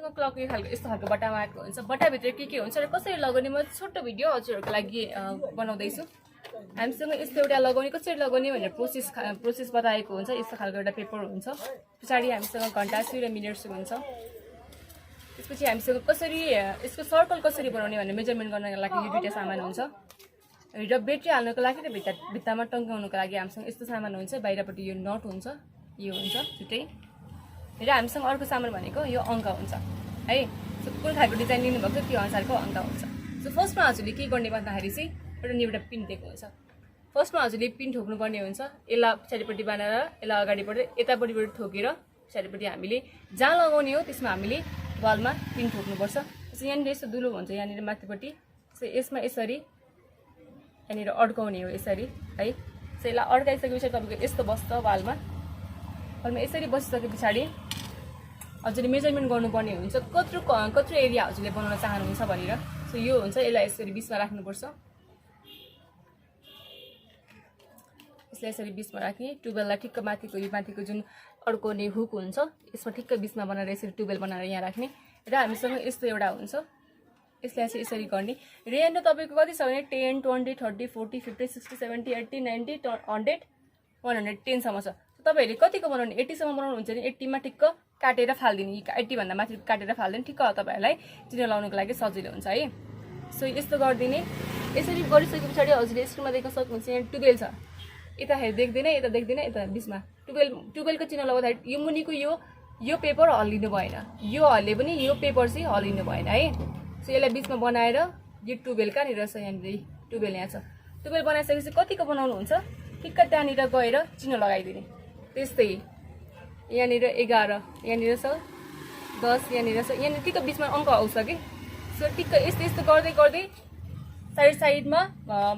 हामीसँग क्लक यस्तो खालको बट्टामा आएको हुन्छ बट्टाभित्र के हुन्छ र कसरी लगाउने म छोटो भिडियो हजुरहरूको लागि बनाउँदैछु हामीसँग यस्तो एउटा लगाउने कसरी लगाउने भनेर प्रोसेस बताएको हुन्छ यस्तो खालको एउटा पेपर हुन्छ पछाडि हामीसँग घण्टा सुई र मिनट सुई हुन्छ त्यसपछि हामीसँग कसरी यसको सर्कल कसरी बनाउने भनेर मेजरमेन्ट गर्नको लागि यो दुईटा सामान हुन्छ र ब्याट्री हाल्नको लागि र भित्तामा टङ्गाउनको लागि हामीसँग यस्तो सामान हुन्छ बाहिरपट्टि यो नट हुन्छ यो हुन्छ छुट्टै र हामीसँग अर्को सामान भनेको यो अङ्क हुन्छ है सो कुन खालको डिजाइन लिनुभएको छ त्यो अनुसारको अङ्क हुन्छ सो फर्स्टमा हजुरले के गर्ने भन्दाखेरि चाहिँ एउटा पिन दिएको हुन्छ फर्स्टमा हजुरले पिन ठोक्नुपर्ने हुन्छ यसलाई पछाडिपट्टि बनाएर यसलाई अगाडिपट्टि यतापट्टिबाट ठोकेर पछाडिपट्टि हामीले जहाँ लगाउने हो त्यसमा हामीले वालमा पिन ठोक्नुपर्छ त्यसो यहाँनिर यस्तो दुलो हुन्छ यहाँनिर माथिपट्टि सो यसमा यसरी यहाँनिर अड्काउने हो यसरी है सो यसलाई अड्काइसकेपछि तपाईँको यस्तो बस्छ वालमा यसरी बसिसके पछाडि हजुरले मेजरमेन्ट गर्नुपर्ने हुन्छ कत्रो एरिया हजुरले बनाउन चाहनुहुन्छ भनेर सो यो हुन्छ यसलाई यसरी 20 मा राख्नुपर्छ यसलाई यसरी 20 मा राख्ने ट्युबवेललाई ठिक्क माथिको जुन अड्काउने हुक हुन्छ यसमा ठिक्क 20 मा बनाएर यसरी ट्युबवेल बनाएर यहाँ राख्ने र हामीसँग यस्तो एउटा हुन्छ यसलाई चाहिँ यसरी गर्ने र यहाँनिर तपाईँको कति छ भने 10 20 30 40 50 60 70 80 90 100 110 सम्म छ तपाईहरुले कतिको बनाउने 80 सम्म बनाउनुहुन्छ भने 80 मा ठिक्क काटेर फाल्दिने 80 भन्दा माथि काटेर फाल्दिने ठिक्क तपाईहरुलाई चिनो लाउनको लागि सजिलो हुन्छ है सो यस्तो गर्दिने यसरी गरिसके पछाडी हजुरले स्क्रिनमा देख्न सक्नुहुन्छ यहाँ ट्युबवेल छ यता हेर देख्दैन यता 20 मा ट्युबवेलको चिनो लगाउँदा यो मुनिको यो पेपर हल्लिनु भएन यो हल्ले पनि यो पेपर चाहिँ हल्लिनु भएन है सो यसलाई 20 मा बनाएर यो ट्युबवेल कहाँनिर छ यहाँनिर ट्युबवेल यहाँ छ ट्युबवेल बनाइसकेपछि कतिको बनाउनु हुन्छ ठिक्क त्यहाँनिर गएर चिनो लगाइदिने त्यस्तै यहाँनिर 11 यहाँनिर छ 10 यहाँनिर छ यहाँनिर ठिक्क 20 मा अङ्क आउँछ कि सो ठिक्क यस्तो गर्दै साइडमा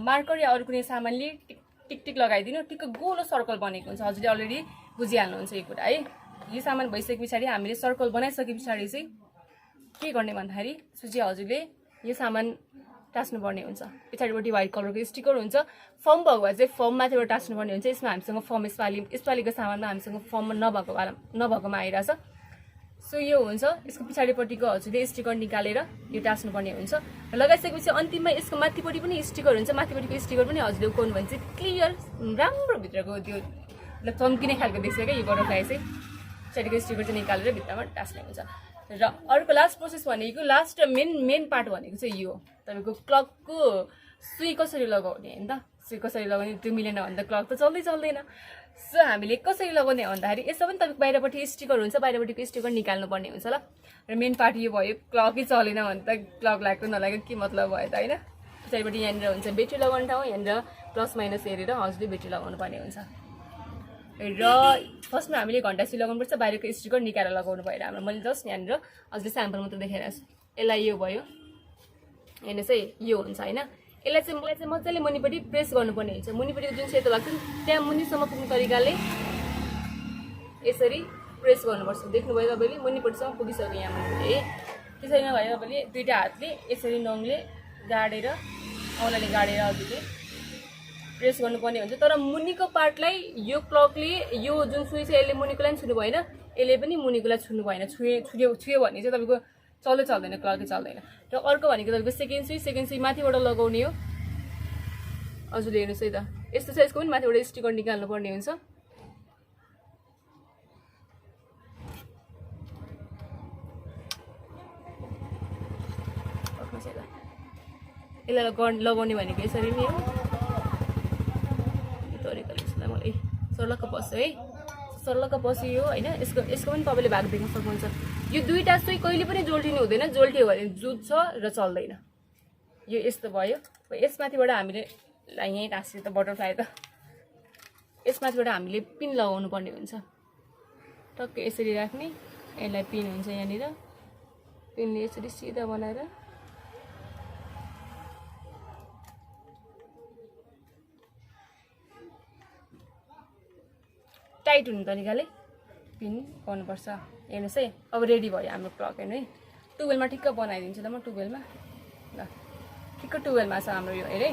मार्कर या अरू कुनै सामानले टिक लगाइदिनु ठिक्क गोलो सर्कल बनेको हुन्छ हजुरले अलरेडी बुझिहाल्नुहुन्छ यो कुरा है यो सामान भइसके पछाडी हामीले सर्कल बनाइसके पछाडी चाहिँ के गर्ने भन्दाखेरि सुजी हजुरले यो सामान टास्नु पर्ने हुन्छ पछाडिपट्टि व्हाइट कलरको स्टिकर हुन्छ फर्म भएको भए चाहिँ फर्म माथिबाट टास्नु पर्ने हुन्छ यसमा हामीसँग फर्म यसपालिको सामानमा हामीसँग फर्म नभएकोमा आइरहेछ सो यो हुन्छ यसको पछाडिपट्टिको हजुरले स्टिकर निकालेर यो टास्नु पर्ने हुन्छ लगाइसकेपछि अन्तिममा यसको माथिपट्टि पनि स्टिकर हुन्छ माथिपट्टिको स्टिकर पनि हजुरले उकाउनु भने चाहिँ क्लियर राम्रो भित्रको त्यो चम्किने खालको देख्छ क्या यो बटरफ्लाई चाहिँ पछाडिको स्टिकर चाहिँ निकालेर भित्तामा टास्ने हुन्छ र अर्को लास्ट प्रोसेस भनेको लास्ट र मेन पार्ट भनेको चाहिँ यो तपाईको क्लकको सुई कसरी लगाउने हैन त सुई कसरी लगाउने त्यो मिलेन भने त क्लक त चल्दैन सो हामीले कसरी लगाउने भन्दाखेरि यसो पनि तपाईको बाहिरपट्टि स्टिकर हुन्छ बाहिरपट्टिको स्टिकर निकाल्नु पर्ने हुन्छ ल र मेन पार्ट यो भयो क्लकै चलेन भने त क्लक लाग्यो नलाग्यो के मतलब भयो त हैन पछाडिपट्टि यहाँनिर हुन्छ ब्याट्री लगाउने ठाउँ यहाँनिर प्लस माइनस हेरेर हजुरले ब्याट्री लगाउनु पर्ने हुन्छ र फर्स्टमा हामीले घण्टा सुई लगाउनुपर्छ बाहिरको स्टिकर निकालेर लगाउनु भएर हाम्रो मैले जस्ट यहाँनिर हजुरले स्याम्पल मात्र देखाइरहेको छु यसलाई यो भयो हेर्नुहोस् है यो हुन्छ हैन यसलाई चाहिँ मजाले मुनिपट्टि प्रेस गर्नुपर्ने हुन्छ मुनिपट्टिको जुन सेतो लाग्छ त्यहाँ मुनिसम्म पुग्ने तरिकाले यसरी प्रेस गर्नुपर्छ देख्नुभयो तपाईले मुनिपट्टिसम्म पुगिसक्यो यहाँ मुनिपट्टि त्यसरी नभए तपाईले दुईटा हातले यसरी नङले गाडेर औँलाले गाडेर हजुरले प्रेस गर्नुपर्ने हुन्छ तर मुनिको पार्टलाई यो क्लकले यो जुन सुई छ यसले मुनिकोलाई पनि छुनु भएन यसले पनि मुनिकोलाई छुनु भएन छुयो भने चाहिँ तपाईको चल्दैन क्लकै चल्दैन र अर्को भनेको तपाईको सेकेन्ड सुई माथिबाट लगाउने हो हजुरले हेर्नुहोस् है त यस्तो छ यसको पनि माथिबाट स्टिकर निकाल्नु पर्ने हुन्छ यसलाई लगाउने भनेको यसरी नै हो मलाई सर्लक्क पस्यो है सर्लक्क पस्यो होइन यसको पनि तपाईँले भाग देख्न सक्नुहुन्छ यो दुईटा सुई कहिले पनि जोल्टिनु हुँदैन जोल्टियो भने जुत्छ र चल्दैन यो यस्तो भयो यसमाथिबाट हामीले यहीँ टाँस्यो त बटरफ्लाई त यसमाथिबाट हामीले पिन लगाउनु पर्ने हुन्छ टक्कै यसरी राख्ने यसलाई पिन हुन्छ यहाँनिर पिनले यसरी सिधा बनाएर टाइट हुने तरिकाले पिन गर्नुपर्छ हेर्नुहोस् है अब रेडी भयो हाम्रो क्लक हेर्नु है ट्युबवेलमा ठिक्क बनाइदिन्छु ल म ट्युबवेलमा ल ठिक्क ट्युबवेलमा छ हाम्रो यो हेरे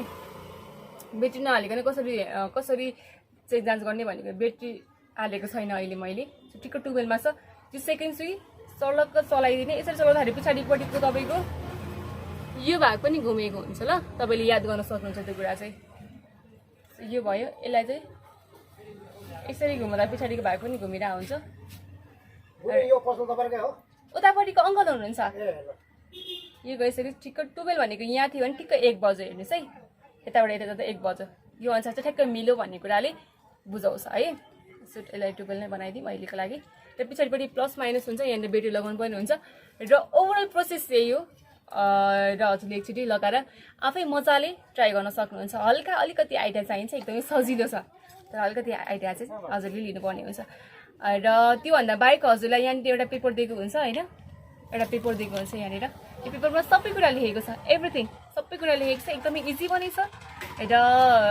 ब्याट्री नहालिकन कसरी चेक जाँच गर्ने भनेको ब्याट्री हालेको छैन अहिले मैले ठिक्क ट्युबवेलमा छ त्यो सेकेन्ड सडक चलाइदिने यसरी चलाउँदाखेरि पछाडिपट्टिको तपाईँको यो भाग पनि घुमेको हुन्छ ल तपाईँले याद गर्न सक्नुहुन्छ त्यो कुरा चाहिँ यो भयो यसलाई चाहिँ यसरी घुमाउँदा पछाडिको भाग पनि घुमिरहेको हुन्छ उतापट्टिको अङ्कल हुनुहुन्छ यो यसरी ठिक्क टुबेल भनेको यहाँ थियो भने ठिक्क 1 बज्यो हेर्नुहोस् है यताबाट यता जाँदा 1 बज्यो यो अनुसार चाहिँ ठ्याक्क मिल्यो भन्ने कुराले बुझाउँछ है यसलाई टुबेल नै बनाइदिउँ अहिलेको लागि र पछाडिपट्टि प्लस माइनस हुन्छ यहाँनिर ब्याट्री लगाउनु पर्ने हुन्छ र ओभरअल प्रोसेस यही हो र हजुरले एकचोटि लगाएर आफै मजाले ट्राई गर्न सक्नुहुन्छ हल्का अलिकति आइडिया चाहिन्छ एकदमै सजिलो छ तर अलिकति आइडिया चाहिँ हजुरले लिनुपर्ने हुन्छ र त्योभन्दा बाहेक हजुरलाई यहाँनिर एउटा पेपर दिएको हुन्छ होइन एउटा पेपर दिएको हुन्छ यहाँनिर यो पेपरमा सबै कुरा लेखेको छ एभ्रिथिङ सबै कुरा लेखेको छ एकदमै इजी पनि छ र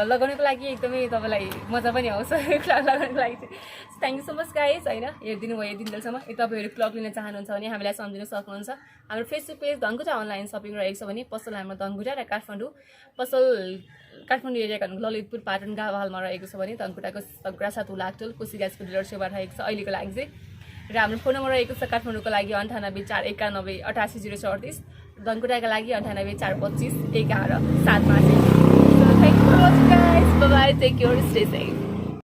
लगाउनको लागि एकदमै तपाईँलाई मजा पनि आउँछ लगाउनको लागि चाहिँ thank you so much guys होइन हेरिदिनु भयो यति दिनसम्म तपाईँहरू क्लक लिन चाहनुहुन्छ भने हामीलाई सम्झिन सक्नुहुन्छ हाम्रो Facebook page Dhankuta online shopping रहेको छ भने पसल हाम्रो धनकुटा र काठमाडौँ पसल काठमाडौँ एरियाको ललितपुर पाटन गाउँहालमा रहेको छ भने धनकुटाको सग्रासा तुलाटोल कोसिराजको डिलरसिपमा रहेको छ अहिलेको लागि चाहिँ र हाम्रो फोन नम्बर रहेको छ काठमाडौँको लागि 9841988034 धनकुटाका लागि 98425117 thank you for watching guys bye bye take care stay safe